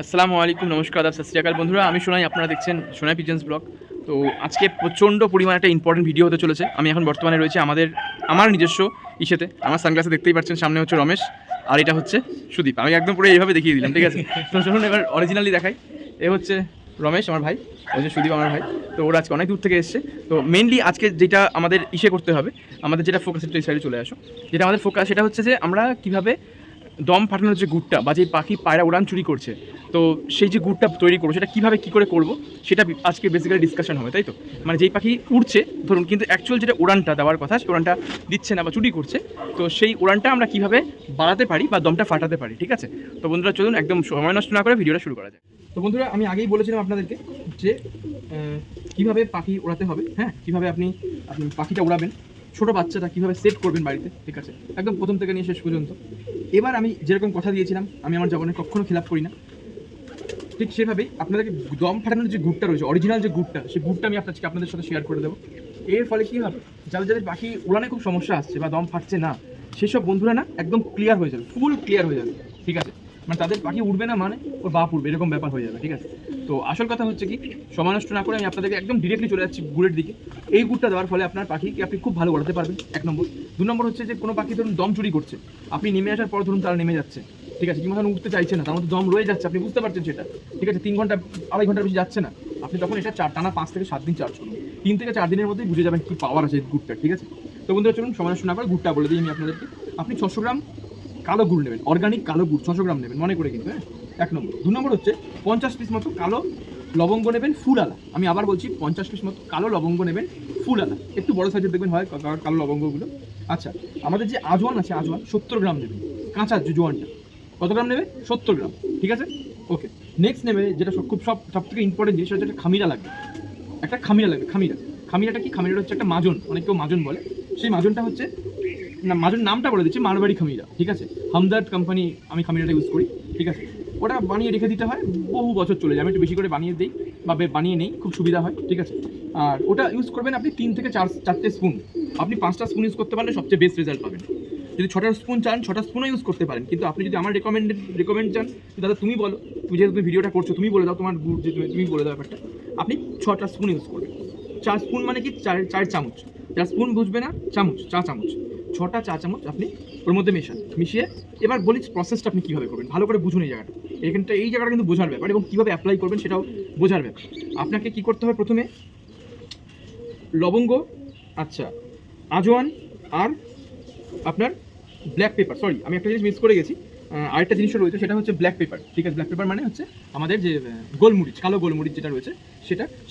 আসসালামু আলাইকুম, নমস্কার, আদাব, সত শ্রী আকাল বন্ধুরা। আমি সোনাই, আপনারা দেখছেন সোনাই পিজন্স ব্লগ। তো আজকে প্রচণ্ড পরিমাণে একটা ইম্পর্টেন্ট ভিডিও হতে চলেছে। আমি এখন বর্তমানে রয়েছে আমার নিজস্ব ইসেতে। আমার সানগ্লাসে দেখতেই পাচ্ছেন, সামনে হচ্ছে রমেশ আর এটা হচ্ছে সুদীপ। আমি একদম পুরো এইভাবে দেখিয়ে দিলাম, ঠিক আছে? তো চলুন এবার অরিজিনালি দেখাই। এ হচ্ছে রমেশ আমার ভাই, ওই যে সুদীপ আমার ভাই। তো ওরা আজকে অনেক দূর থেকে এসছে। তো মেনলি আজকে যেটা আমাদের করতে হবে, আমাদের যেটা ফোকাস, এই সাইডে চলে আসো। যেটা আমাদের ফোকাস সেটা হচ্ছে যে আমরা কীভাবে দম ফাটানোর যে গুড়টা বা যে পাখি পায়রা উড়ান চুরি করছে, তো সেই যে গুড়টা তৈরি করবো সেটা কীভাবে কী করে করবো সেটা আজকে বেসিক্যালি ডিসকাশন হবে, তাই তো? মানে যেই পাখি উড়ছে ধরুন, কিন্তু অ্যাকচুয়াল যেটা উড়ানটা দেওয়ার কথা সেই উড়ানটা দিচ্ছে না বা চুরি করছে, তো সেই উড়ানটা আমরা কীভাবে বাড়াতে পারি বা দমটা ফাটাতে পারি, ঠিক আছে? তো বন্ধুরা চলুন একদম সময় নষ্ট না করে ভিডিওটা শুরু করা যায়। তো বন্ধুরা, আমি আগেই বলেছিলাম আপনাদেরকে যে কীভাবে পাখি ওড়াতে হবে, হ্যাঁ, কীভাবে আপনি পাখিটা উড়াবেন, ছোটো বাচ্চাটা কীভাবে সেট করবেন বাড়িতে, ঠিক আছে, একদম প্রথম থেকে নিয়ে শেষ পর্যন্ত। এবার আমি যেরকম কথা দিয়েছিলাম, আমি আমার জীবনে কখনো খেলাপ করি না, ঠিক সেভাবেই আপনাদেরকে দম ফাটানোর যে গুড়টা রয়েছে, অরিজিনাল যে গুড়টা, সেই গুড়টা আমি আপনাদের সাথে শেয়ার করে দেবো। এর ফলে কী হবে, যাদের পাখি উড়ানে খুব সমস্যা আসছে বা দম ফাটছে না, সেসব বন্ধুরা না একদম ক্লিয়ার হয়ে যাবে, ফুল ক্লিয়ার হয়ে যাবে, ঠিক আছে? মানে তাদের পাখি উঠবে না, মানে ওর বাপ উঠবে, এরকম ব্যাপার হয়ে যাবে, ঠিক আছে? তো আসল কথা হচ্ছে কি, সময় নষ্ট না করে আমি আপনাদেরকে একদম ডিরেক্টলি চলে যাচ্ছি গুড়ের দিকে। এই গুড়টা দেওয়ার ফলে আপনার পাখিকে আপনি খুব ভালো উড়াতে পারবেন, এক নম্বর। দু নম্বর হচ্ছে যে কোনো পাখি ধরুন দম চুরি করছে, আপনি নেমে আসার পর ধরুন তারা নেমে যাচ্ছে, ঠিক আছে, কিংবা উঠতে চাইছে না, তার মধ্যে দম রয়ে যাচ্ছে, আপনি বুঝতে পারছেন সেটা, ঠিক আছে, 3 ঘন্টা 2.5 ঘন্টার বেশি যাচ্ছে না, আপনি তখন এটা টানা 5 থেকে 7 দিন চার্জ করুন। 3 থেকে 4 দিনের মধ্যেই বুঝে যাবেন কি পাওয়ার আছে গুড়টা, ঠিক আছে? তো বন্ধুরা চলুন সময় নষ্ট না করে গুড়টা বলে দিই আমি আপনাদেরকে। আপনি 600 গ্রাম কালো গুড় নেবেন, অর্গানিক কালো গুড় 600 গ্রাম নেবেন, মনে করে কিন্তু, হ্যাঁ, 1 নম্বর। 2 নম্বর হচ্ছে 50 পিস মতো কালো লবঙ্গ নেবেন, ফুল আলা। আমি আবার বলছি, 50 পিস মতো কালো লবঙ্গ নেবেন, ফুল আলা, একটু বড় সাইজের দেখবেন হয় কালো লবঙ্গগুলো। আচ্ছা, আমাদের যে আজওয়ান আছে, আজওয়ান 70 গ্রাম নেবেন, কাঁচা যে জোয়ানটা, কত গ্রাম নেবে? 70 গ্রাম, ঠিক আছে, ওকে। নেক্সট নেবে যেটা সব থেকে ইম্পর্টেন্ট জিনিস, সেটা একটা খামিরা লাগবে, একটা খামিরা লাগবে। খামিরাটা কি? খামিরাটা হচ্ছে একটা মাজন, অনেক কেউ মাজন বলে। সেই মাজনটা হচ্ছে, না, মাজন নামটা বলে দিচ্ছি, মারবাড়ি খামিরা, ঠিক আছে? হামদার্দ কোম্পানি আমি খামিরাটা ইউজ করি, ঠিক আছে? ওটা বানিয়ে রেখে দিতে হয়, বহু বছর চলে যায়। আমি একটু বেশি করে বানিয়ে দিই বা বানিয়ে নেই, খুব সুবিধা হয়, ঠিক আছে? আর ওটা ইউজ করবেন আপনি 3 থেকে 4টে স্পুন। আপনি 5টা স্পুন ইউজ করতে পারলে সবচেয়ে বেস্ট রেজাল্ট পাবেন। যদি 6টা স্পুন চান, 6টা স্পুনও ইউজ করতে পারেন, কিন্তু আপনি যদি আমার রেকমেন্ড চান, দাদা তুমি বলো, তুমি যেহেতু তুমি ভিডিওটা করছো, তুমি বলে দাও তোমার গুড়, যে তুমি বলে দাও ব্যাপারটা। আপনি 6টা স্পুন ইউজ করবেন। 4 স্পুন মানে কি? 4 চামচ। 4 স্পুন বুঝবে না, চামচ, চা চামচ। 6টা চা চামচ আপনি ওর মধ্যে মিশিয়ে এবার বলি প্রসেসটা আপনি কীভাবে করবেন, ভালো করে বুঝুন এই জায়গাটা। এই জায়গাটা কিন্তু বোঝার ব্যাপার, এবং কীভাবে অ্যাপ্লাই করবেন সেটাও বোঝার ব্যাপার। আপনাকে কি করতে হবে? প্রথমে লবঙ্গ, আচ্ছা, আজওয়ান, আর আপনার ব্ল্যাক পেপার, সরি আমি একটা জিনিস মিস করে গেছি, আরেকটা জিনিসও রয়েছে, সেটা হচ্ছে ব্ল্যাক পেপার, ঠিক আছে? ব্ল্যাক পেপার মানে হচ্ছে আমাদের যে গোলমরিচ, কালো গোলমরিচ যেটা রয়েছে,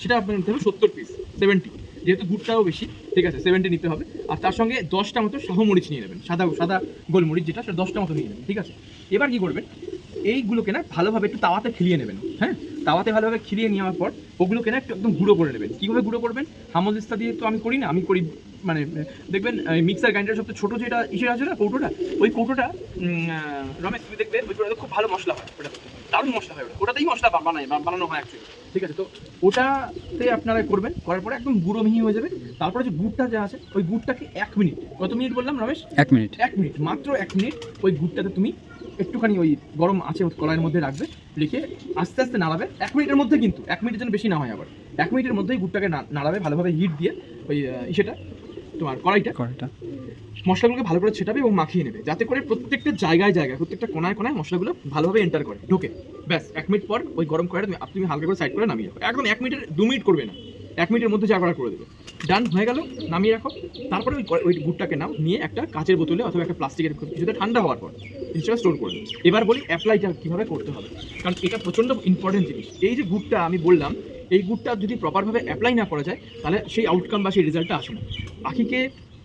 সেটা আপনার নিতে হবে 70 পিস, 70, যেহেতু গুড়টাও বেশি, ঠিক আছে, 70 নিতে হবে। আর তার সঙ্গে 10টা মতো শাহমরিচ নিয়ে নেবেন, সাদা গোলমরিচ যেটা, সেটা 10টা মতো নিয়ে নেবেন, ঠিক আছে? এবার কি করবেন, এইগুলোকে না ভালোভাবে একটু তাওয়াতে খিলিয়ে নেবেন, হ্যাঁ, তাওয়াতে ভালোভাবে খিলিয়ে নেওয়ার পর ওগুলোকে না একটু একদম গুঁড়ো করে নেবেন। কীভাবে গুঁড়ো করবেন? হামদিস্তা দিয়ে তো আমি করি না, আমি করি মানে দেখবেন মিক্সার গ্রাইন্ডারের সবচেয়ে ছোটো যেটা আছে না, কৌটোটা, ওই কৌটোটা, রমেশ তুমি দেখবে ওই কৌটোটা খুব ভালো মশলা হয়, ওটা দারুণ মশলা হয়, ওটাতেই মশলা বানানো হয় অ্যাকচুয়ালি, ঠিক আছে? তো ওটাতে আপনারা করবেন, করার পরে একদম গুঁড়ো মিহি হয়ে যাবে। তারপরে যে গুড়টা যা আছে, ওই গুড়টাকে 1 মিনিট, কত মিনিট বললাম রমেশ? 1 মিনিট, 1 মিনিট, মাত্র 1 মিনিট ওই গুড়টাতে তুমি একটুখানি ওই গরম আছে কড়াইয়ের মধ্যে রাখবে, রেখে আস্তে আস্তে নাড়াবে 1 মিনিটের মধ্যে, কিন্তু 1 মিনিটের জন্য বেশি না হয় আবার, 1 মিনিটের মধ্যেই গুড়টাকে নাড়াবে ভালোভাবে, হিট দিয়ে ওই সেটা তোমার কড়াইটা মশলাগুলোকে ভালো করে ছেটাবে এবং মাখিয়ে নেবে, যাতে করে প্রত্যেকটা জায়গায় প্রত্যেকটা কোনায় মশলাগুলো ভালোভাবে এন্টার করে, ঢোকে। ব্যাস 1 মিনিট পর ওই গরম কড়াইটা তুমি হালকা করে সাইড করে নামিয়ে রাখো, একদম 1 মিনিটের 2 মিনিট করবে না, 1 মিনিটের মধ্যে যা করার করে দেবে। ডান হয়ে গেল, নামিয়ে রাখো। তারপরে ওই গুড়টাকে নিয়ে একটা কাচের বোতলে অথবা একটা প্লাস্টিকের কিছুতে ঠান্ডা হওয়ার পর জিনিসটা স্টোর করে দেবে। এবার বলি অ্যাপ্লাইটা কীভাবে করতে হবে, কারণ এটা প্রচণ্ড ইম্পর্টেন্ট জিনিস। এই যে গুড়টা আমি বললাম, এই গুড়টা যদি প্রপারভাবে অ্যাপ্লাই না করা যায়, তাহলে সেই আউটকাম বা সেই রেজাল্টটা আসে না। পাখিকে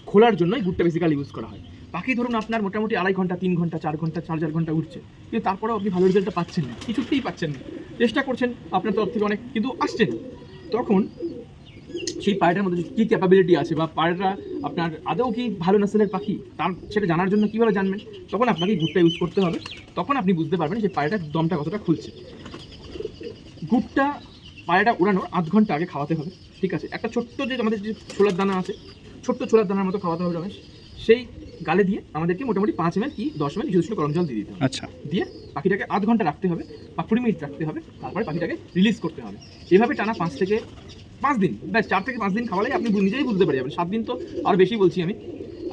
খোলার জন্য গুড়টা বেসিক্যালি ইউজ করা হয়। পাখি ধরুন আপনার মোটামুটি 2.5 ঘন্টা, 3 ঘন্টা, 4 ঘন্টা, 4 ঘন্টা উঠছে, কিন্তু তারপরেও আপনি ভালো রেজাল্টটা পাচ্ছেন না, কিছুতেই পাচ্ছেন না, চেষ্টা করছেন আপনার তরফ থেকে অনেক, কিন্তু আসছে না। তখন সেই পায়রাটার মধ্যে কী ক্যাপাবিলিটি আছে, বা পায়রাটা আপনার আদৌ কি ভালো নাসেলের পাখি, তার সেটা জানার জন্য কীভাবে জানবেন? তখন আপনাকে গুড়টা ইউজ করতে হবে, তখন আপনি বুঝতে পারবেন সেই পায়রাটার দমটা কতটা খুলছে। গুড়টা পায়রাটা উড়ানোর 8 ঘন্টা আগে খাওয়াতে হবে, ঠিক আছে? একটা ছোট্ট যে আমাদের যে ছোলার দানা আছে, ছোট্ট ছোলার দানার মতো খাওয়াতে হবে রমেশ। সেই গালে দিয়ে আমাদেরকে মোটামুটি 5 ml কি 10 ml বিশুদ্ধ গরম জল দিয়ে দিতে হবে। আচ্ছা, দিয়ে পাখিটাকে আধ ঘন্টা রাখতে হবে বা 20 মিনিট রাখতে হবে, তারপরে পাখিটাকে রিলিজ করতে হবে। এভাবে টানা 5 থেকে 5 দিন, ব্যাস 4 থেকে 5 দিন খাওয়ালেই আপনি নিজেই বুঝতে পারে যাবেন। 7 দিন তো আর বেশি বলছি আমি,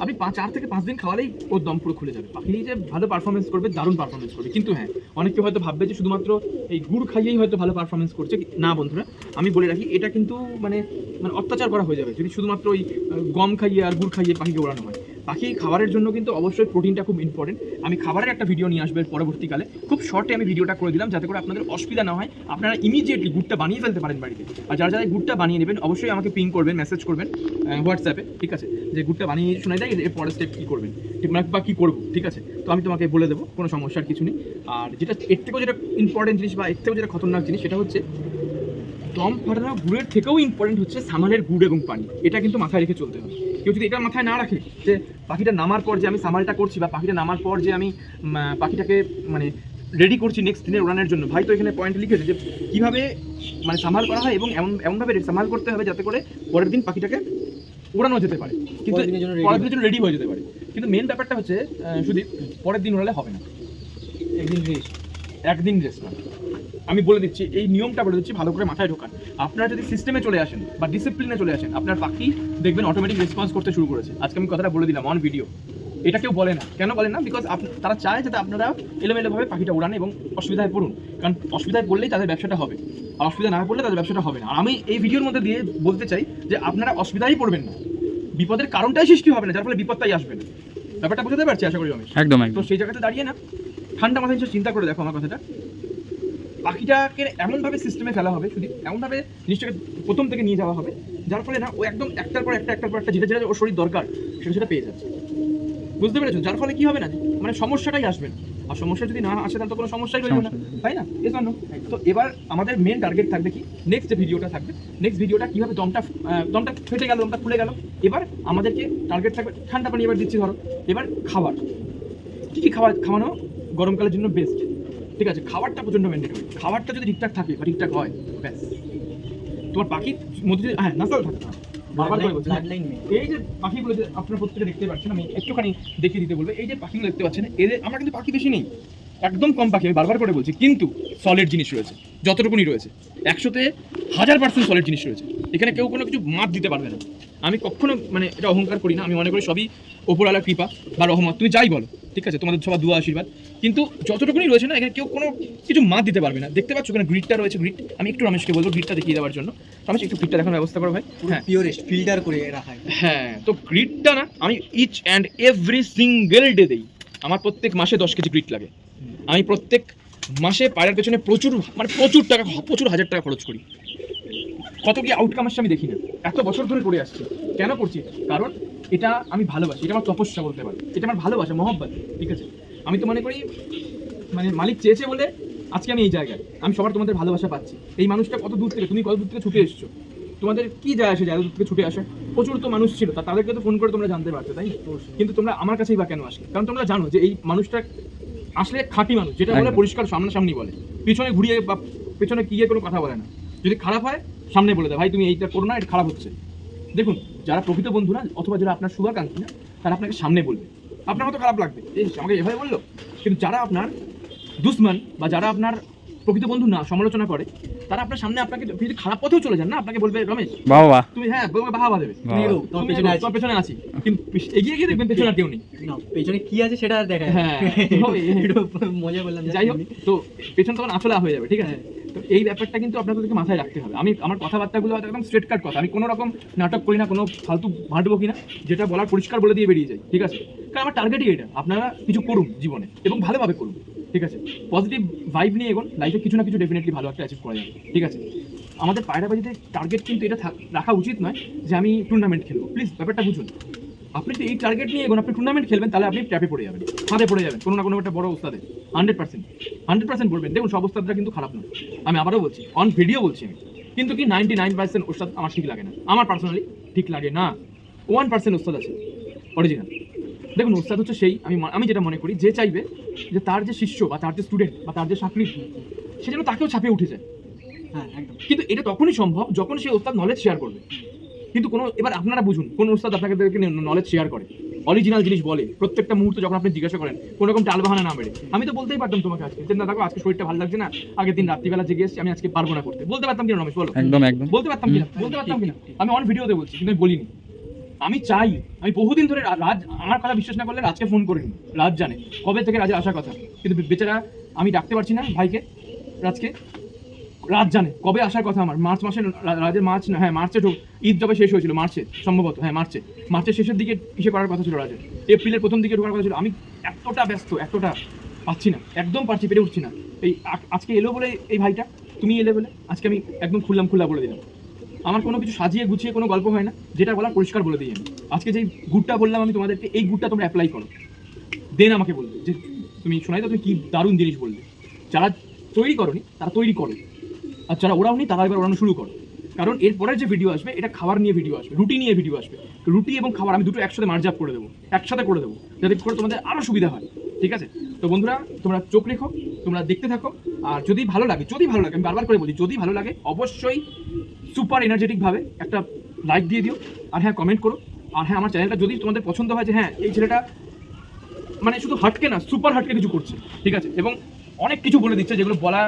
আপনি 4 থেকে 5 দিন খাওয়ালেই ওর দম পুরো খুলে যাবে। পাখি যে ভালো পারফরমেন্স করবে, দারুণ পারফরমেন্স করবে। কিন্তু হ্যাঁ, অনেকে হয়তো ভাববে যে শুধুমাত্র এই গুড় খাইয়েই হয়তো ভালো পারফরমেন্স করছে। না বন্ধুরা, আমি বলে রাখি, এটা কিন্তু মানে অত্যাচার করা হয়ে যাবে যদি শুধুমাত্র ওই গম খাইয়ে আর গুড় খাইয়ে পাখিকে ওড়ানো হয়। পাখি খাবারের জন্য কিন্তু অবশ্যই প্রোটিনটা খুব ইম্পর্টেন্ট। আমি খাবারের একটা ভিডিও নিয়ে আসবে পরবর্তীকালে, খুব শর্টে আমি ভিডিওটা করে দিলাম যাতে করে আপনাদের অসুবিধা না হয়, আপনারা ইমিডিয়েটলি গুড়টা বানিয়ে ফেলতে পারেন বাড়িতে। আর যারা যারা গুড়টা বানিয়ে নেবেন অবশ্যই আমাকে পিং করবেন, মেসেজ করবেন হোয়াটসঅ্যাপে, ঠিক আছে, যে গুড়টা বানিয়ে শোনা যায় এর পরের স্টেপ কী করবেন, ঠিক মানে বা কী করবো, ঠিক আছে। তো আমি তোমাকে বলে দেবো, কোনো সমস্যার কিছু নেই। আর যেটা এর থেকেও যেটা ইম্পর্টেন্ট জিনিস বা এর থেকেও যেটা খতরনাক জিনিস, সেটা হচ্ছে দম ফাটানো গুড়ের থেকেও ইম্পর্টেন্ট হচ্ছে সামারের গুড় এবং পানি। এটা কিন্তু মাথায় রেখে চলতে হবে। কেউ যদি এটা মাথায় না রাখে যে পাখিটা নামার পর যে আমি সামালটা করছি বা পাখিটা নামার পর যে আমি পাখিটাকে মানে রেডি করছি নেক্সট দিনের উড়ানের জন্য, ভাই তো এখানে পয়েন্ট লিখেছে যে কীভাবে মানে সামাল করা হয় এবং এমনভাবে সামাল করতে হবে যাতে করে পরের দিন পাখিটাকে উড়ানো যেতে পারে, কিন্তু পরের দিনের জন্য রেডি হয়ে যেতে পারে। কিন্তু মেন ব্যাপারটা হচ্ছে শুধু পরের দিন উড়ালে হবে না, একদিন রেস্ট না। আমি বলে দিচ্ছি, এই নিয়মটা বলে দিচ্ছি, ভালো করে মাথায় ঢোকান। আপনারা যদি সিস্টেমে চলে আসেন বা ডিসিপ্লিনে চলে আসেন, আপনার পাখি দেখবেন অটোমেটিক রেসপন্স করতে শুরু করেছে। আজকে আমি কথাটা বলে দিলাম অন ভিডিও। এটা কেউ বলে না, কেন বলে না? বিকজ তারা চায় যাতে আপনারা এলোমেলোভাবে পাখিটা উড়ান এবং অসুবিধায় পড়ুন। কারণ অসুবিধায় পড়লেই তাদের ব্যবসাটা হবে, আর অসুবিধা না পড়লে তাদের ব্যবসাটা হবে না। আর আমি এই ভিডিওর মধ্যে দিয়ে বলতে চাই যে আপনারা অসুবিধাই পড়বেন না, বিপদের কারণটাই সৃষ্টি হবে না, যার ফলে বিপদটাই আসবে না। ব্যাপারটা বুঝতে পারছি আশা করি আমি। একদম। তো সেই জায়গাতে দাঁড়িয়ে না ঠান্ডা মাথায় চিন্তা করে দেখো আমার কথাটা, পাখিটাকে এমনভাবে সিস্টেমে ফেলা হবে, শুধু এমনভাবে জিনিসটাকে প্রথম থেকে নিয়ে যাওয়া হবে যার ফলে না ও একদম একটার পর একটা যেটা যেটা ওর শরীর দরকার সেটা পেয়ে যাচ্ছে। বুঝতে পেরেছো? যার ফলে কি হবে না, মানে সমস্যাটাই আসবে না। আর সমস্যা যদি না আসে তাহলে তো কোনো সমস্যাই রইল না, তাই না? এই জন্য তো এবার আমাদের মেন টার্গেট থাকবে কি, নেক্সট যে ভিডিওটা থাকবে, নেক্সট ভিডিওটা কীভাবে দমটা ফেটে গেল, দমটা খুলে গেল। এবার আমাদেরকে টার্গেট থাকবে ঠান্ডা পানি এবার দিচ্ছি ধরো। এবার খাবার কী কী খাওয়ানো গরমকালের জন্য বেস্ট, ঠিক আছে? খাবারটা প্রচণ্ড ম্যান্ডেটরি। খাবারটা যদি ঠিকঠাক থাকে বা ঠিকঠাক হয়, ব্যাস তোমার পাখির মধ্যে হ্যাঁ নাসাল থাকতে হবে। বারবার করে বলছি, এই যে পাখিগুলো যে আপনারা প্রত্যেকে দেখতে পাচ্ছেন, আমি একটুখানি দেখিয়ে দিতে বলবো। এই যে পাখিগুলো দেখতে পাচ্ছেন, এদের আমার কিন্তু পাখি বেশি নেই, একদম কম পাখি, আমি বারবার করে বলছি, কিন্তু সলিড জিনিস রয়েছে, যতটুকুনি রয়েছে 100-তে 1000% সলিড জিনিস রয়েছে। এখানে কেউ কোনো কিছু মাত দিতে পারবে না। আমি কখনো মানে এটা অহংকার করি না, আমি মনে করি সবই ওপরওয়ালার কৃপা বা রহমত, তুমি যাই বলো, ঠিক আছে, তোমাদের সবার দুয়া আশীর্বাদ। কিন্তু যতটুকুনি রয়েছে না, এখানে কেউ কোনো কিছু মাত দিতে পারবে না। দেখতে পাচ্ছ এখানে গ্রিডটা রয়েছে, গ্রিড আমি একটু রমেশকে বলবো গ্রিডটা দেখিয়ে দেওয়ার জন্য। রমেশ একটু গ্রিডটা দেখানোর ব্যবস্থা করো ভাই। হ্যাঁ, পিওরেস্ট ফিল্টার করে রাখা। হ্যাঁ, তো গ্রিডটা না আমি each and every single day দিই। আমার প্রত্যেক মাসে 10 কেজি গ্রিড লাগে। আমি প্রত্যেক মাসে পায়ের পেছনে প্রচুর টাকা, প্রচুর হাজার টাকা খরচ করি। কত কি আউটকাম আসছে আমি দেখি না, এত বছর ধরে করে আসছি। কেন করছি? কারণ এটা আমি ভালোবাসি, এটা আমার তপস্যা বলতে পারি, এটা আমার ভালোবাসা, মহব্বত, ঠিক আছে? আমি তো মনে করি মানে মালিক চেয়েছে বলে আজকে আমি এই জায়গায়, আমি সবার তোমাদের ভালোবাসা পাচ্ছি। এই মানুষটা কত দূর থেকে, তুমি কত দূর থেকে ছুটে এসছো, তোমাদের কি যায় আসে এত দূর থেকে ছুটে আসে? প্রচুর তো মানুষ ছিল, তাদেরকে তো ফোন করে তোমরা জানতে পারছো, তাই না? কিন্তু তোমরা আমার কাছেই বা কেন আসলে? কারণ তোমরা জানো যে এই মানুষটা আসলে খাঁটি মানুষ, যেটা বলে পরিষ্কার সামনাসামনি বলে, পিছনে ঘুরিয়ে বা পেছনে গিয়ে কোনো কথা বলে না। যদি খারাপ হয় সামনে বলে দেয়, ভাই তুমি এইটা করো না, এটা খারাপ হচ্ছে। দেখুন, যারা প্রকৃত বন্ধু না অথবা যারা আপনার শুভাকাঙ্ক্ষী না, তারা আপনাকে সামনে বলবে, আপনার হয়তো খারাপ লাগবে, এই আমাকে এভাবে বললো। কিন্তু যারা আপনার দুশ্মন বা যারা আপনার প্রকৃত বন্ধু না, সমালোচনা করে, তারা আপনার সামনে আপনাকে যদি খারাপ পথেও চলে যান না, আপনাকে বলবে রমেশ বাবা তুমি, হ্যাঁ বাবা দেবে, তোমার পেছনে আছি। কিন্তু এগিয়ে গিয়ে দেখবেন পেছনে আর কেউ নেই, পেছনে কি আছে সেটা দেখা। হ্যাঁ, মজা বললাম। যাই হোক, তো পেছন তখন আঁচলা হয়ে যাবে, ঠিক আছে? তো এই ব্যাপারটা কিন্তু আপনাদেরকে মাথায় রাখতে হবে। আমি আমার কথাবার্তাগুলো হয়তো একদম স্ট্রেট কাট কথা, আমি কোনো রকম নাটক করি না, কোনো ফালতু ভাঁটবো কিনা, যেটা বলার পরিষ্কার বলে দিয়ে বেরিয়ে যাই, ঠিক আছে? কারণ আমার টার্গেটই এটা, আপনারা কিছু করুন জীবনে এবং ভালোভাবে করুন, ঠিক আছে? পজিটিভ ভাইব নিয়ে এগোন, লাইফে কিছু না কিছু ডেফিনেটলি ভালো একটা অ্যাচিভ করা যাবে, ঠিক আছে? আমাদের পায়রাবাজিতে টার্গেট কিন্তু এটা রাখা উচিত নয় যে আমি টুর্নামেন্ট খেলবো। প্লিজ ব্যাপারটা বুঝুন। আপনি যদি এই টার্গেট নিয়ে এগোন, আপনি টুর্নামেন্ট খেলবেন, তাহলে আপনি ট্র্যাপে পড়ে যাবেন, ফাঁদে পড়ে যাবেন কোনো না কোনো একটা বড় ওস্তাদে। 100% বলবেন। দেখুন, সব ওস্তাদরা কিন্তু খারাপ নয়, আমি আবারও বলছি, অন ভিডিও বলছি আমি। কিন্তু কি 99% ওস্তাদ আমার ঠিক লাগে না, আমার পার্সোনালি ঠিক লাগে না। 1% ওস্তাদ আছে অরিজিনাল। দেখুন, ওস্তাদ হচ্ছে সেই, আমি যেটা মনে করি, যে চাইবে যে তার যে শিষ্য বা তার যে স্টুডেন্ট বা তার যে চাকরি, সে যেন তাকেও ছাপিয়ে উঠে যায়। হ্যাঁ, একদম। কিন্তু এটা তখনই সম্ভব যখন সেই ওস্তাদ নলেজ শেয়ার করবে। কিন্তু এবার আপনারা বুঝুন, কোন ওস্তাদ আপনাদেরকে নলেজ শেয়ার করে? অরিজিনাল জিনিস বলে প্রত্যেকটা মুহূর্তে যখন আপনি জিজ্ঞাসা করেন কোনো রকম টাল বাহানা না মেরে। আমি তো বলতেই পারতাম তোমাকে আজকে যে না দেখো আজকে শরীরটা ভালো লাগছে না, আগের দিন রাত্রিবেলা জেগে এসেছি, আমি আজকে পারবো না করতে। বলতে পারতাম কিনা রমেশ বলো? একদম একদম বলতে পারতাম কিনা? বলতে পারতাম কিনা? আমি অন ভিডিওতে বলছি কিন্তু আমি বলিনি। আমি চাই, আমি বহুদিন ধরে রাজ আমার কথা বিশ্বাস না করলে রাজকে ফোন করিনি, রাজ জানে কবে থেকে রাজের আসার কথা, কিন্তু বেচারা আমি ডাকতে পারছি না ভাইকে, রাজকে। রাজ জানে কবে আসার কথা আমার, মার্চ মাসে রাজের মার্চ না, হ্যাঁ মার্চে ঈদ যবে শেষ হয়েছিল, মার্চে সম্ভবত, হ্যাঁ মার্চের শেষের দিকে ইসে করার কথা ছিল রাজের, এপ্রিলের প্রথম দিকে ঢোকার কথা ছিল। আমি এতটা ব্যস্ত, এতটা পাচ্ছি না, একদম পারছি, পেরে উঠছি না। এই আজকে এলো বলে এই ভাইটা, তুমি এলে বলে আজকে আমি একদম খোলা বলে দিলাম। আমার কোনো কিছু সাজিয়ে গুছিয়ে কোনো গল্প হয় না, যেটা বলার পরিষ্কার বলে দিই আমি। আজকে যেই গুড়টা বললাম আমি তোমাদেরকে, এই গুড়টা তোমরা অ্যাপ্লাই করো, দেন আমাকে বলবে যে তুমি শোনাই তো তুমি কি দারুণ জিনিস বললে। যারা তৈরি করনি তারা তৈরি করো, আর যারা ওরাওনি তারা এবার ওড়ানো শুরু করো। কারণ এরপরের যে ভিডিও আসবে এটা খাবার নিয়ে ভিডিও আসবে, রুটি নিয়ে ভিডিও আসবে। রুটি এবং খাবার আমি দুটো একসাথে মার্জ আপ করে দেবো, একসাথে করে দেবো, যাতে করে তোমাদের আরও সুবিধা হয়। ঠিক আছে? তো বন্ধুরা তোমরা চোখ রেখো, তোমরা দেখতে থাকো, আর যদি ভালো লাগে আমি বারবার করে বলি, যদি ভালো লাগে অবশ্যই সুপার এনার্জেটিকভাবে একটা লাইক দিয়ে দিও, আর হ্যাঁ কমেন্ট করো। আর হ্যাঁ আমার চ্যানেলটা যদি তোমাদের পছন্দ হয় যে হ্যাঁ এই ছেলেটা মানে শুধু হাটকে না, সুপার হাটকে কিছু করছে, ঠিক আছে, এবং অনেক কিছু বলে দিচ্ছে যেগুলো বলা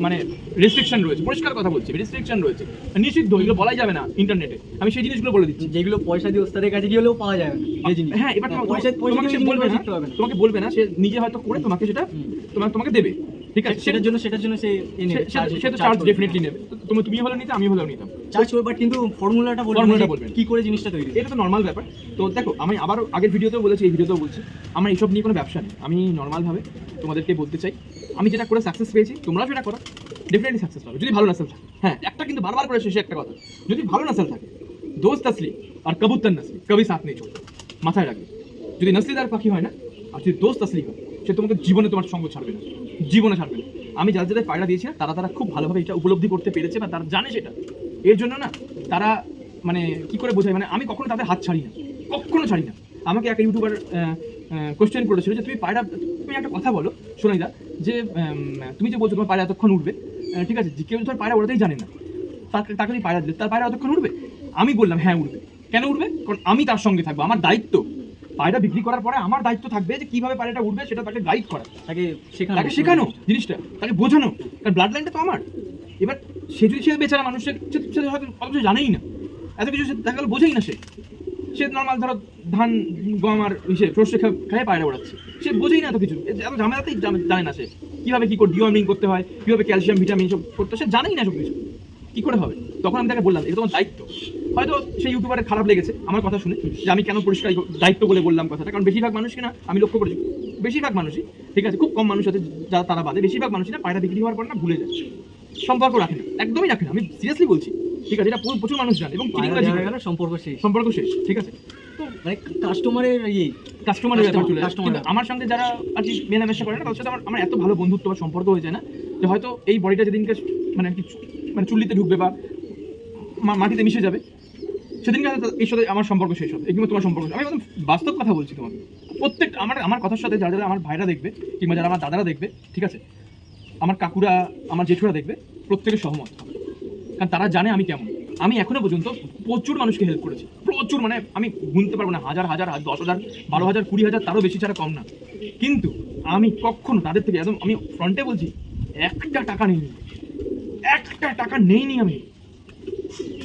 মানে রেস্ট্রিকশন রয়েছে, পরিষ্কার কথা বলছি, রেস্ট্রিকশন রয়েছে, নিষিদ্ধ, এগুলো বলাই যাবে না ইন্টারনেটে। আমি সেই জিনিসগুলো বলে দিচ্ছি যেগুলো পয়সা দিয়ে ওস্তাদের কাছে গিয়ে হলেও পাওয়া যাবে না এই জিনিস। হ্যাঁ, এবার পয়সা তোমাকে সে বলবে না, শিখতে হবে না। তোমাকে বলবে না, সে নিজে হয়তো করে তোমাকে সেটা তোমাকে দেবে, ঠিক আছে? সেটার জন্য সে সে তো চার্জ ডেফিনেটলি নেবে। তুমি হলে নিতে, আমি হলেও নিতাম চার্জ করবে, বাট কিন্তু ফর্মুলাটা বলবেন কি করে জিনিসটা তৈরি। এটা তো নর্মাল ব্যাপার। তো দেখো আমি আবার আগের ভিডিওতেও বলেছি, এই ভিডিওতেও বলছি, আমার এইসব নিয়ে কোনো ব্যবসা নেই। আমি নর্মালভাবে তোমাদেরকে বলতে চাই, আমি যেটা করে সাকসেস পেয়েছি তোমরাও সেটা করো, ডেফিনেটলি সাকসেস পাবে যদি ভালো নাসেল থাকে। হ্যাঁ, একটা কিন্তু বারবার করে শেষে একটা কথা, যদি ভালো নাসেল থাকে, দোস্ত আসলি আর কবুতর নসলি কবি সাথ নেই ছোট, মাথায় রাখবে। যদি নসলিদার পাখি হয় না, আর যদি দোস্ত আসলি হয়, সে তোমাকে জীবনে তোমার সঙ্গ ছাড়বে না, জীবনে ছাড়বে না। আমি যাদের পায়রা দিয়েছি না, তারা খুব ভালোভাবে এটা উপলব্ধি করতে পেরেছে বা তারা জানে সেটা। এর জন্য না তারা মানে কি করে বোঝায়, মানে আমি কখনো তাদের হাত ছাড়ি না, কখনো ছাড়ি না। আমাকে একটা ইউটিউবার কোশ্চেন করেছিল যে তুমি একটা কথা বলো সোনাইদা, যে তুমি যে বলছো তোমার পায়রা এতক্ষণ উঠবে, ঠিক আছে, যে কেউ তোমার পায়রা ওড়াতেই জানে না, তাকে তুমি পায়রা দিলে তার পায়রা এতক্ষণ উঠবে? আমি বললাম হ্যাঁ উঠবে। কেন উঠবে? কারণ আমি তার সঙ্গে থাকবো, আমার দায়িত্ব। পায়রা বিক্রি করার পরে আমার দায়িত্ব থাকবে যে কিভাবে পায়রাটা উঠবে সেটা তাকে গাইড করা, তাকে শেখানো জিনিসটা, তাকে বোঝানো। কারণ ব্লাড লাইনটা তো আমার। এবার সে বেচারা মানুষের সে হয়তো অত কিছু জানেই না, এত কিছু সে দেখা গেল বোঝেই না। সে নর্মাল ধরো ধান গম আর সর্ষে খেয়ে পায়রা ওড়াচ্ছে, সে বোঝেই না এত কিছু, এত ঝামেলাতেই জানে না সে কীভাবে কী করে ডিওয়ার্মিং করতে হয়, কীভাবে ক্যালসিয়াম ভিটামিন সব করতে হয়, সে জানেই না সব কিছু, কী করে হবে? তখন আমি তাকে বললাম এটা তোমার দায়িত্ব। হয়তো সেই ইউটিউবারের খারাপ লেগেছে আমার কথা শুনে যে আমি কেন পরিষ্কার দায়িত্ব বলে বললাম কথাটা, কারণ বেশিরভাগ মানুষকে না আমি লক্ষ্য করেছি, বেশিরভাগ মানুষই, ঠিক আছে, খুব কম মানুষ আছে যারা তারা বাদে, বেশিরভাগ মানুষই না পায়রা বিক্রি হওয়ার পর না ভুলে যায়, সম্পর্ক রাখে না, একদমই রাখে না। আমি সিরিয়াসলি বলছি, ঠিক আছে, এটা প্রচুর মানুষ জানে এবং সম্পর্ক শেষ, ঠিক আছে। তো মানে কাস্টমারের ব্যাপার চলে আসে। কিন্তু আমার সঙ্গে যারা আর কি মেলামেশা করে না, তাদের সাথে আমার এত ভালো বন্ধুত্ব বা সম্পর্ক হয়ে যায় না, যে হয়তো এই বডিটা যেদিনকে মানে কি মানে চুল্লিতে ঢুকবে বা মাটিতে মিশে যাবে, সেদিনকে এর সাথে আমার সম্পর্ক শেষ হবে, কিংবা তোমার সম্পর্ক। আমি একদম বাস্তব কথা বলছি তোমাকে। প্রত্যেকটা আমার কথার সাথে যারা আমার ভাইরা দেখবে, কিংবা যারা আমার দাদারা দেখবে, ঠিক আছে, আমার কাকুরা, আমার জেঠুরা দেখবে, প্রত্যেকে সহমত হবে। কারণ তারা জানে আমি কেমন। আমি এখনো পর্যন্ত প্রচুর মানুষকে হেল্প করেছি, প্রচুর, মানে আমি গুনতে পারবো না, হাজার 10,000 12,000 20,000 তারও বেশি ছাড়া কম না। কিন্তু আমি কখনো তাদের থেকে একদম আমি ফ্রন্টে বলছি, একটা টাকা নেইনি আমি।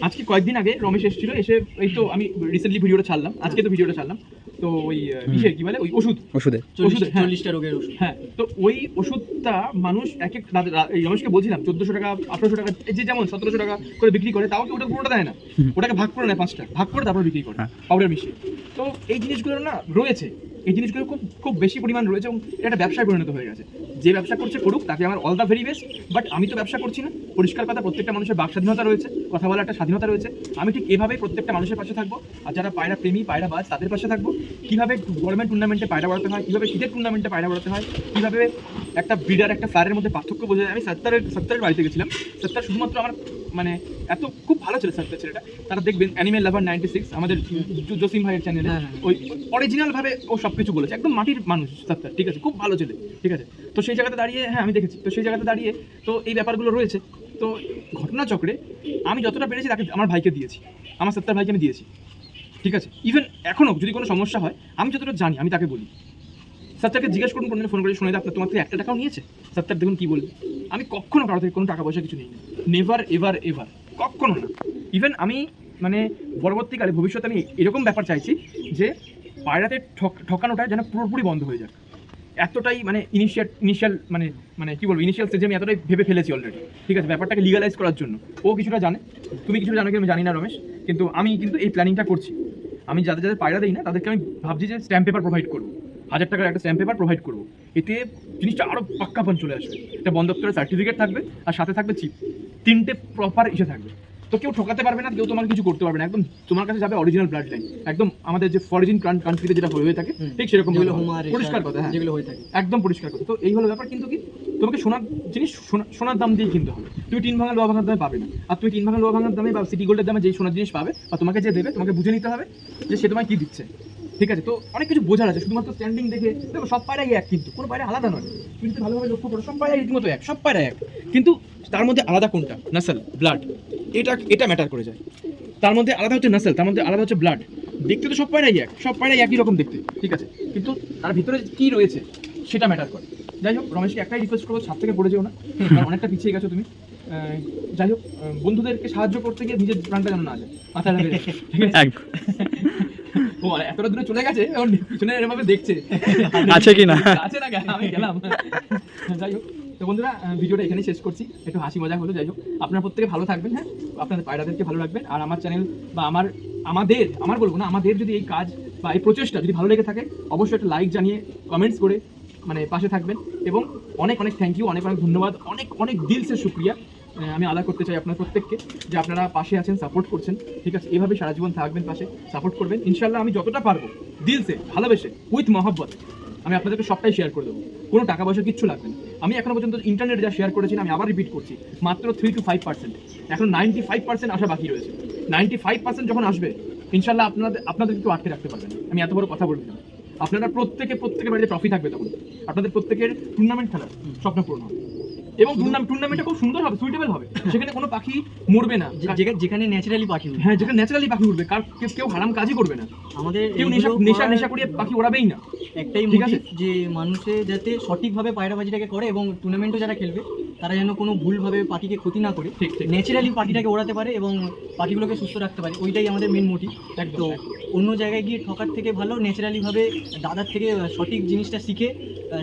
আজকে কয়েকদিন আগে রমেশ এসেছিল, এসে এই তো আমি রিসেন্টলি ভিডিওটা ছাড়লাম, আজকে তো ভিডিওটা ছাড়লাম, তো ওই বিষয়ে কি বলে ওই ওষুধে 40টা রোগের ওষুধ। হ্যাঁ, তো ওই ওষুধটা মানুষ এক রমেশকে বলছিলাম 1400 টাকা 1800 টাকা, যে যেমন 1700 টাকা করে বিক্রি করে, তাও কি ওটা পুরোটা দেয় না, ওটাকে ভাগ করে নেয় 5টা, ভাগ করে তারপর বিক্রি করে পাউডার মিশিয়ে। তো এই জিনিসগুলো না রয়েছে, এই জিনিসগুলো খুব বেশি পরিমাণ রয়েছে এবং এটা একটা ব্যবসায় পরিণত হয়ে গেছে। যে ব্যবসা করছে করুক, তাকে আমার all the very best. But আমি তো ব্যবসা করছি না, পরিষ্কার কথা, প্রত্যেকটা মানুষের বাক স্বাধীনতা রয়েছে, কথা বলার একটা স্বাধীনতা রয়েছে। আমি ঠিক এভাবেই প্রত্যেকটা মানুষের পাশে থাকবো, আর যারা পায়রা প্রেমী, পায়রা বাজ, তাদের পাশে থাকবো। কীভাবে গভর্নমেন্ট টুর্নামেন্টে পায়রা বাড়াতে হয়, কীভাবে ক্রিকেট টুর্নামেন্টে পায়রা বাড়াতে হয়, কীভাবে একটা ব্রিডার একটা ফ্লায়ারের মধ্যে পার্থক্য বোঝা যায়। আমি সত্তরের বাড়িতে গেছিলাম, সত্তর শুধুমাত্র আমার মানে এত খুব ভালো ছিল সত্তর ছেলেটা। তারা দেখবেন অ্যানিমেল লাভার 96 আমাদের জসিম ভাইয়ের চ্যানেলে, ওই অরিজিনালভাবে ও সব কিছু বলেছে, একদম মাটির মানুষ সত্তর, ঠিক আছে, খুব ভালো ছেলে, ঠিক আছে। তো সেই জায়গাতে দাঁড়িয়ে, হ্যাঁ আমি দেখেছি, তো সেই জায়গাতে দাঁড়িয়ে তো এই ব্যাপারগুলো রয়েছে। তো ঘটনাচক্রে আমি যতটা পেরেছি তাকে আমার ভাইকে দিয়েছি, আমার সত্তর ভাইকে আমি দিয়েছি, ঠিক আছে, ইভেন এখনও যদি কোনো সমস্যা হয় আমি যতটা জানি আমি তাকে বলি, স্যারটাকে জিজ্ঞেস করুন কোনদিন ফোন করে, শোনা আপনার তোমার থেকে 1 টাকাও নিয়েছে? স্যার দেখুন কী বলবে। আমি কখনো কারো থেকে কোনো টাকা পয়সা কিছু নিই না, নেভার এভার এভার, কখনো না। ইভেন আমি মানে পরবর্তীকালে ভবিষ্যতে আমি এরকম ব্যাপার চাইছি যে পায়রাতে ঠকানোটা যেন পুরোপুরি বন্ধ হয়ে যাক। এতটাই মানে ইনিশিয়াল মানে কী বলবো, ইনিশিয়াল স্টেজে আমি এতটাই ভেবে ফেলেছি অলরেডি, ঠিক আছে, ব্যাপারটাকে লিগালাইজ করার জন্য। ও কিছুটা জানে, তুমি কিছুটা জানো কি আমি জানি না রমেশ, কিন্তু আমি কিন্তু এই প্ল্যানিংটা করছি। আমি যাদের যাদের পায়রা দিই না তাদেরকে আমি ভাবছি যে স্ট্যাম্প পেপার প্রোভাইড করবো, 1000 টাকার একটা স্ট্যাম্প পেপার প্রোভাইড করবো। এতে জিনিসটা আরও পাক্কাপন চলে আসবে, একটা বন দপ্তরের সার্টিফিকেট থাকবে আর সাথে থাকবে চিপ, 3টে প্রপার ইসে থাকবে। তো কেউ ঠকাতে পারবে না, কেউ তোমাকে কিছু করতে পারবে না, একদম তোমার কাছে যাবে অরিজিনাল ব্লাড লাইন, একদম আমাদের যে ফরেজিন কান্ট্রিতে যেটা হয়ে থাকে ঠিক সেরকম পরিষ্কার কথা, হ্যাঁ যেগুলো হয়ে থাকে একদম পরিষ্কার কথা। তো এই হলো ব্যাপার, কিন্তু কি তোমাকে সোনার জিনিস সোনার দাম দিয়ে কিনতে হবে। তুমি 3 ভাঙা লোহা ভাঙার দামে পাবে না, আর তুমি 3 ভাঙা লোহা ভাঙার দামে বা সিটি গোল্ডের দামে যেই সোনার জিনিস পাবে বা তোমাকে যে দেবে, তোমাকে বুঝে নিতে হবে যে সে তোমায় কী দিচ্ছে, ঠিক আছে। তো অনেক কিছু বোঝার আছে, শুধুমাত্র স্ট্যান্ডিং দেখে দেখো সব পায়রাই এক, কিন্তু কোনো পায়রা আলাদা নয়। তুমি যদি ভালোভাবে লক্ষ্য করো সব পায়রা রীতিমতো এক, সব পায়রা এক, কিন্তু তার মধ্যে আলাদা কোনটা, নাসল, ব্লাড, এটা ম্যাটার করে যায়। তার মধ্যে আলাদা হচ্ছে নাসল, তার মধ্যে আলাদা হচ্ছে ব্লাড। দেখতে তো সব পায়রাই এক, সব পায়রাই একই রকম দেখতে, ঠিক আছে, কিন্তু তার ভিতরে কী রয়েছে সেটা ম্যাটার করে। যাই হোক, রমেশকে একটাই রিকোয়েস্ট করবো, ছাদ থেকে পড়ে যেও না, কারণ অনেকটা পিছিয়ে গেছো তুমি। যাই হোক, বন্ধুদেরকে সাহায্য করতে গিয়ে নিজের প্রাণটা যেন না যায়, মাথায় রাখবে, ঠিক আছে। ও এতটা দূরে চলে গেছে, ওর পিছনে এরভাবে দেখছে আছে কি না, আছে না, আমি গেলাম। যাই হোক, তো বন্ধুরা ভিডিওটা এখানেই শেষ করছি, একটু হাসি মজা হলো। যাই হোক, আপনারা প্রত্যেকে ভালো থাকবেন, হ্যাঁ, আপনাদের পায়রাদেরকে ভালো রাখবেন। আর আমার চ্যানেল বা আমাদের বলবো না, আমাদের যদি এই কাজ বা এই প্রচেষ্টা যদি ভালো লেগে থাকে, অবশ্যই একটা লাইক জানিয়ে কমেন্টস করে মানে পাশে থাকবেন। এবং অনেক অনেক থ্যাংক ইউ, অনেক অনেক ধন্যবাদ, অনেক অনেক দিলসে শুক্রিয়া আমি আদা করতে চাই আপনার প্রত্যেককে, যে আপনারা পাশে আছেন, সাপোর্ট করছেন, ঠিক আছে। এভাবে সারা জীবন থাকবেন, পাশে সাপোর্ট করবেন ইনশাল্লাহ। আমি যতটা পারবো দিলসে ভালোবেসে উইথ মহব্বত আমি আপনাদেরকে সবটাই শেয়ার করে দেবো, কোনো টাকা পয়সা কিচ্ছু লাগবে না। আমি এখনো পর্যন্ত ইন্টারনেটে যা শেয়ার করেছি, আমি আবার রিপিট করছি, মাত্র 3 to 5%, এখন 95% আসা বাকি রয়েছে। 95% যখন আসবে ইনশাল্লাহ আপনাদের একটু আটকে রাখতে পারবেন, আমি এত বড় কথা বলে দিলাম। আপনারা প্রত্যেকের বাড়িতে ট্রফি থাকবে, তখন আপনাদের প্রত্যেকের টুর্নামেন্ট খেলার স্বপ্ন পূরণ হবে, এবং টুর্নামেন্টটা খুব সুন্দর হবে, সুইটেবল হবে, সেখানে কোনো পাখি মরবে না, যেখানে ন্যাচারালি পাখি, হ্যাঁ, যেখানে ন্যাচারালি পাখি উঠবে, কেউ হারাম কাজই করবে না, আমাদের কেউ নেশা করিয়ে পাখি ওড়াবেই না। একটাই মোটিভ যে মানুষে যাতে সঠিকভাবে পায়রাবাজিটাকে করে, এবং টুর্নামেন্টও যারা খেলবে তারা যেন কোনো ভুলভাবে পাখিকে ক্ষতি না করে ন্যাচারালি পাখিটাকে ওড়াতে পারে এবং পাখিগুলোকে সুস্থ রাখতে পারে, ওইটাই আমাদের মেন মোটিভ। তো অন্য জায়গায় গিয়ে ঠকার থেকে ভালো ন্যাচারালিভাবে দাদার থেকে সঠিক জিনিসটা শিখে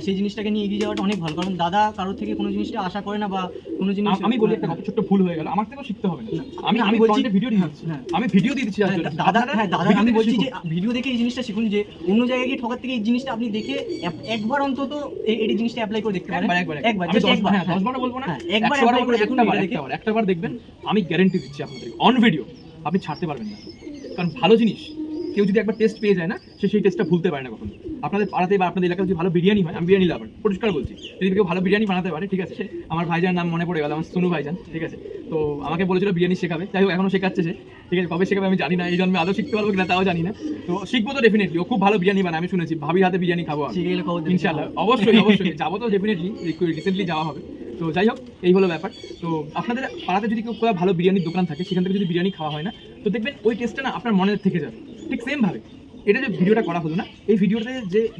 সেই জিনিসটাকে নিয়ে এগিয়ে যাওয়াটা অনেক ভালো, কারণ দাদা কারোর থেকে কোনো জিনিসটা আশা করে না, বা কোনো জিনিস আমি বলি একটা ছোট্ট ভুল হয়ে গেল, আমার থেকেও শিখতে হবে না। আমি বলছি ভিডিও দিচ্ছি, আমি ভিডিও দিয়ে দিচ্ছি দাদা, হ্যাঁ দাদা, আমি বলছি যে ভিডিও দেখে এই জিনিসটা শিখুন, যে অন্য জায়গায় গিয়ে ঠকার থেকে এই জিনিসটা আপনি দেখে একবার অন্তত এই জিনিসটা অ্যাপ্লাই করে দেখতে পারেন। একবার 10 বার বলবো না, একবার অ্যাপ্লাই করে একবার দেখবেন, আমি গ্যারান্টি দিচ্ছি আপনাদের অন ভিডিও আপনি ছাড়তে পারবেন না। কারণ ভালো জিনিস কেউ যদি একবার টেস্ট পেয়ে যায় না, সেই টেস্টটা ভুলতে পারে না কখনো। আপনাদের পাড়াতে বা আপনাদের এলাকায় যদি ভালো বিরিয়ানি হয়, আমি বিরিয়ানি লাভার পরিষ্কার বলছি, যদি কেউ ভালো বিরিয়ানি বানাতে পারে, ঠিক আছে, আমার ভাইজান নাম মনে পড়ে গেল, আমার সোনু ভাইজান, ঠিক আছে, তো আমাকে বলেছিল বিরিয়ানি শেখাবে, যাই হোক এখনো শেখাচ্ছে সে, ঠিক আছে, কবে শেখাবে আমি জানি না, এই জন্মে আদৌ শিখতে পারবো কিনা তাও জানি না, তো শিখবো তো ডেফিনেটলি। ও খুব ভালো বিরিয়ানি বানায়, আমি শুনেছি, ভাবির হাতে বিরিয়ানি খাবো ইনশাআল্লাহ, অবশ্যই যাবো তো ডেফিনেটলি, রিসেন্টলি যাওয়া হবে। তো যাই হোক, এই হলো ব্যাপার। তো আপনাদের পাড়াতে যদি কেউ ভালো বিরিয়ানির দোকান থাকে, সেখান থেকে যদি বিরিয়ানি খাওয়া হয় না, তো দেখবেন ওই টেস্টটা না আপনার মনে থেকে যাবে। ঠিক সেমভাবে এটা যে ভিডিওটা করা হলো না, এই ভিডিওতে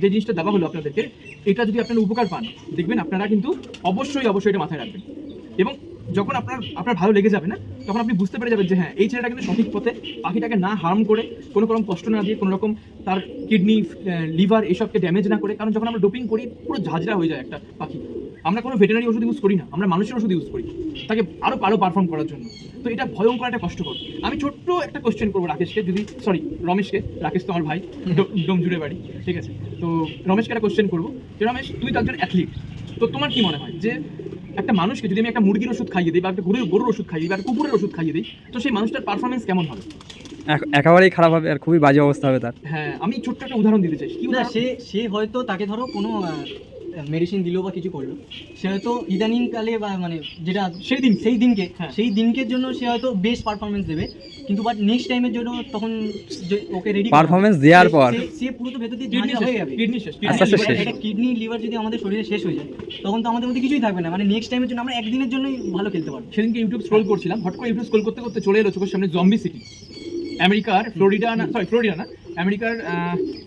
যে জিনিসটা দেওয়া হলো আপনাদেরকে, এটা যদি আপনারা উপকার পান, দেখবেন আপনারা কিন্তু অবশ্যই এটা মাথায় রাখবেন। এবং যখন আপনার ভালো লেগে যাবে না, তখন আপনি বুঝতে পেরে যাবেন যে হ্যাঁ, এই ছেলেটা কিন্তু সঠিক পথে, পাখিটাকে না হার্ম করে, কোনো রকম কষ্ট না দিয়ে, কোনো রকম তার কিডনি, লিভার এসবকে ড্যামেজ না করে। কারণ যখন আমরা ডোপিং করি, পুরো ঝাঁঝরা হয়ে যায় একটা পাখি। আমরা কোনো ভেটেরিনারি ওষুধ ইউজ করি না, আমরা মানুষের ওষুধ ইউজ করি তাকে আরও পারফর্ম করার জন্য। তো এটা ভয়ঙ্কর একটা কষ্টকর। আমি ছোট্ট একটা কোশ্চেন করবো রাকেশকে, রমেশকে, রাকেশ তো আমার ভাই, ডোমজুড়ে বাড়ি, ঠিক আছে, তো রমেশকে একটা কোশ্চেন করবো যে রমেশ, তুই তো একজন অ্যাথলিট, তো তোমার কি মনে হয় যে একটা মানুষকে যদি আমি একটা মুরগির ওষুধ খাইয়ে দিই, বা একটা গরুর ওষুধ খাইয়ে দিই, বা একটা কুকুরের ওষুধ খাইয়ে দিই, তো সেই মানুষটার পারফরমেন্স কেমন হবে? একেবারেই খারাপ হবে, আর খুবই বাজে অবস্থা হবে তার। হ্যাঁ, আমি ছোট্ট একটা উদাহরণ দিতে চাই। সে হয়তো তাকে ধরো কোনো মেডিসিন দিলো বা কিছু করলো, সে হয়তো ইদানিংকালে বা মানে যেটা সেই দিনকের জন্য সে হয়তো বেস্ট পারফরমেন্স দেবে, কিন্তু বাট নেক্সট টাইমের জন্য তখন ওকে রেডি পারফরমেন্স দেওয়ার পর সে পুরো তো ভেতর দিয়ে ঝাঁঝরা হয়ে যাবে, এটা কিডনি লিভার যদি আমাদের শরীরে শেষ হয়ে যায়, তখন তো আমাদের মধ্যে কিছুই থাকবে না, মানে নেক্সট টাইমের জন্য আমরা একদিনের জন্যই ভালো খেলতে পারবো। সেদিনকে ইউটিউব স্ক্রোল করছিলাম, হট করে ইউটিউব স্ক্রোল করতে করতে চলে এলো চোখের সামনে জম্বি সিটি। আমেরিকার ফ্লোরিডা না আমেরিকার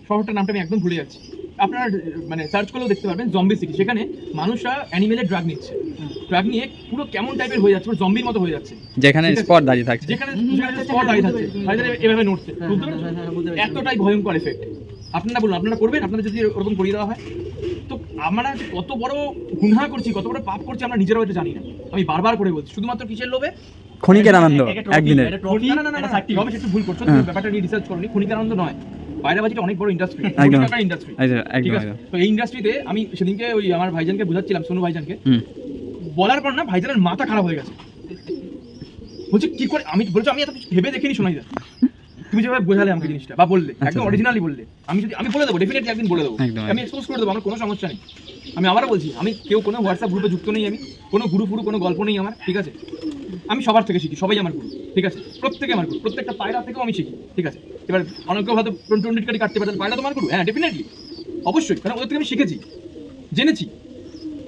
শহরটার নামটা আমি একদম ভুলে যাচ্ছি। আপনারা মানে সার্চ করলেও দেখতে পারবেন জম্বি সিটি। সেখানে মানুষরা অ্যানিমেলের ড্রাগ নিচ্ছে, ড্রাগ নিয়ে পুরো কেমন টাইপের হয়ে যাচ্ছে, পুরো জম্বির মতো হয়ে যাচ্ছে, যেখানে ঠিক আছে? স্পট দাঁড়িয়ে থাকছে। যেখানে স্পট দাঁড়িয়ে থাকছে, ভাইজান এভাবে নড়ছে, বুঝতে পারছেন? বুঝতে পেরেছি। এতটাই ভয়ঙ্কর এফেক্ট। আপনারা বলুন, আপনারা করবেন? আপনাদের যদি ওরকম করিয়ে দেওয়া হয়, তো আমরা যে কত বড় গুনাহ করছি, কত বড় পাপ করছি আমরা নিজেরাও এটা জানি না। আমি বারবার করে বলছি, শুধুমাত্র কিসের লোভে? ক্ষণিকের আনন্দ একদিনের। না, রমেশ একটু ভুল করছো, তুমি ব্যাপারটা নিয়ে রিসার্চ করনি। ক্ষণিকের আনন্দ নয়, পায়রাবাজিটা অনেক বড় ইন্ডাস্ট্রি, একদম। ইন্ডাস্ট্রি, একদম ঠিক আছে? তো এই ইন্ডাস্ট্রিতে আমি সেদিনকে ওই আমার ভাইজানকে বুঝাচ্ছিলাম, সোনু ভাইজানকে, হুম। বলার পর না ভাইজানের মাথা খারাপ হয়ে গেছে। বলছে কি করে, আমি বলছি আমি এত কিছু ভেবে দেখিনি শোনাই দা, তুমি যেভাবে বোঝালে আমাকে জিনিসটা বা বললে, একদম অরিজিনালি বললে, আমি বলে দেবো, ডেফিনেটলি একদিন বলে দেবো, একদম। আমি এক্সপোজ করে দেবো, আমার কোনো সমস্যা নেই। আমি আবারও বলছি, আমি কেউ কোনো হোয়াটসঅ্যাপ গ্রুপে যুক্ত নেই, আমি কোনো গুরু ফুরু কোনো গল্প নেই আমার, ঠিক আছে? আমি সবার থেকে শিখি, সবাই আমার গুরু, ঠিক আছে? প্রত্যেকে আমার গুরু, প্রত্যেকটা পায়রা থেকেও আমি শিখি, ঠিক আছে? এবার অনেকেও হয়তো টোন্টিট কাটি কাটতে পারে, পায়রা তোমার গুরু, হ্যাঁ ডেফিনেটলি, অবশ্যই, কারণ ওদের থেকে আমি শিখেছি, জেনেছি,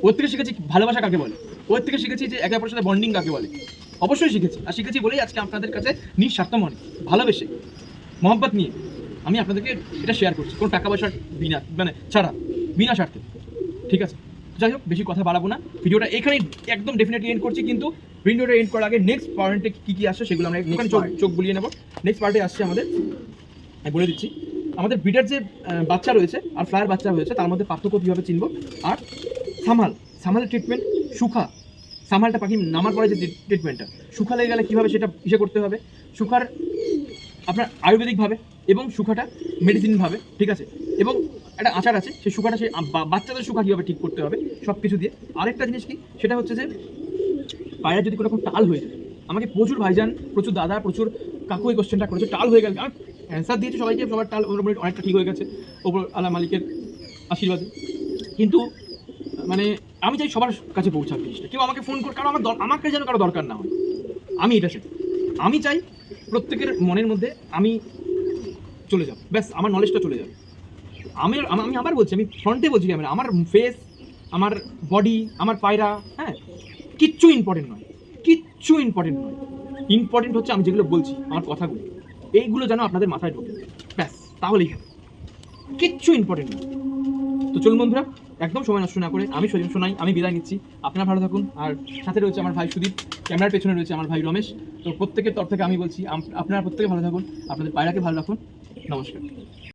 ওর থেকে শিখেছি ভালোবাসা কাকে বলে, ওর থেকে শিখেছি যে একে অপরের সাথে বন্ডিং কাকে বলে, অবশ্যই শিখেছি। আর শিখেছি বলেই আজকে আপনাদের কাছে নিঃস্বার্থ মনে ভালোবেসে মহব্বত নিয়ে আমি আপনাদেরকে এটা শেয়ার করছি, কোনো টাকা পয়সার বিনা মানে ছাড়া, বিনা স্বার্থে, ঠিক আছে? যাই হোক, বেশি কথা বাড়াবো না, ভিডিওটা এখানেই একদম ডেফিনেটলি এন্ড করছি। কিন্তু ভিডিওটা এন্ড করার আগে নেক্সট পয়েন্টে কী কী আসছে সেগুলো আমরা একটুখানি চোখ বুলিয়ে নেবো। নেক্সট পার্টে আসছে আমাদের, আমি বলে দিচ্ছি, আমাদের ব্রিডার যে বাচ্চা রয়েছে আর ফ্লায়ার বাচ্চা রয়েছে তার মধ্যে পার্থক্য কীভাবে চিনবো, আর সামালের ট্রিটমেন্ট, সুখা সামালটা পাখি নামার পরে যে ট্রিটমেন্টটা, সুখা লেগে গেলে কীভাবে সেটা ইসে করতে হবে, সুখার আপনার আয়ুর্বেদিকভাবে এবং সুখাটা মেডিসিনভাবে, ঠিক আছে? এবং একটা আচার আছে, সেই সুখাটা সেই বাচ্চাদের সুখা কীভাবে ঠিক করতে হবে সব কিছু দিয়ে। আরেকটা জিনিস কি, সেটা হচ্ছে যে পায়রা যদি কোনো রকম টাল হয়ে যায়, আমাকে প্রচুর ভাইজান, প্রচুর দাদা, প্রচুর কাকু এই কোশ্চেনটা করেছে, টাল হয়ে গেল, আমি অ্যান্সার দিয়েছি সবাইকে, সবার টাল মোটামুটি অনেকটা ঠিক হয়ে গেছে ওপর আল্লাহ মালিকের আশীর্বাদে। কিন্তু মানে আমি চাই সবার কাছে পৌঁছাক জিনিসটা, কেউ আমাকে ফোন করে, কারণ আমাকে যেন কারো দরকার না হয়, আমি এটা চাই। আমি চাই প্রত্যেকের মনের মধ্যে আমি চলে যাব, ব্যাস আমার নলেজটা চলে যাবে। আমি আবার বলছি, আমি ফ্রন্টে বলছি ক্যামেরা, আমার ফেস, আমার বডি, আমার পায়রা, হ্যাঁ, কিচ্ছু ইম্পর্টেন্ট নয়, কিচ্ছু ইম্পর্টেন্ট নয়। ইম্পর্টেন্ট হচ্ছে আমি যেগুলো বলছি, আমার কথাগুলো, এইগুলো যেন আপনাদের মাথায় ঢোকে, ব্যাস, তাহলেই হবে, কিচ্ছু ইম্পর্টেন্ট নয়। তো চলুন বন্ধুরা, একদম সময় নষ্ট না করে আমি শোনাই, আমি বিদায় নিচ্ছি। আপনারা ভালো থাকুন, আর সাথে রয়েছে আমার ভাই সুদীপ, ক্যামেরার পেছনে রয়েছে আমার ভাই রমেশ। তো প্রত্যেকের তরফ থেকে আমি বলছি, আপনারা প্রত্যেকে ভালো থাকুন, আপনাদের পায়রাকে ভালো রাখুন। নমস্কার।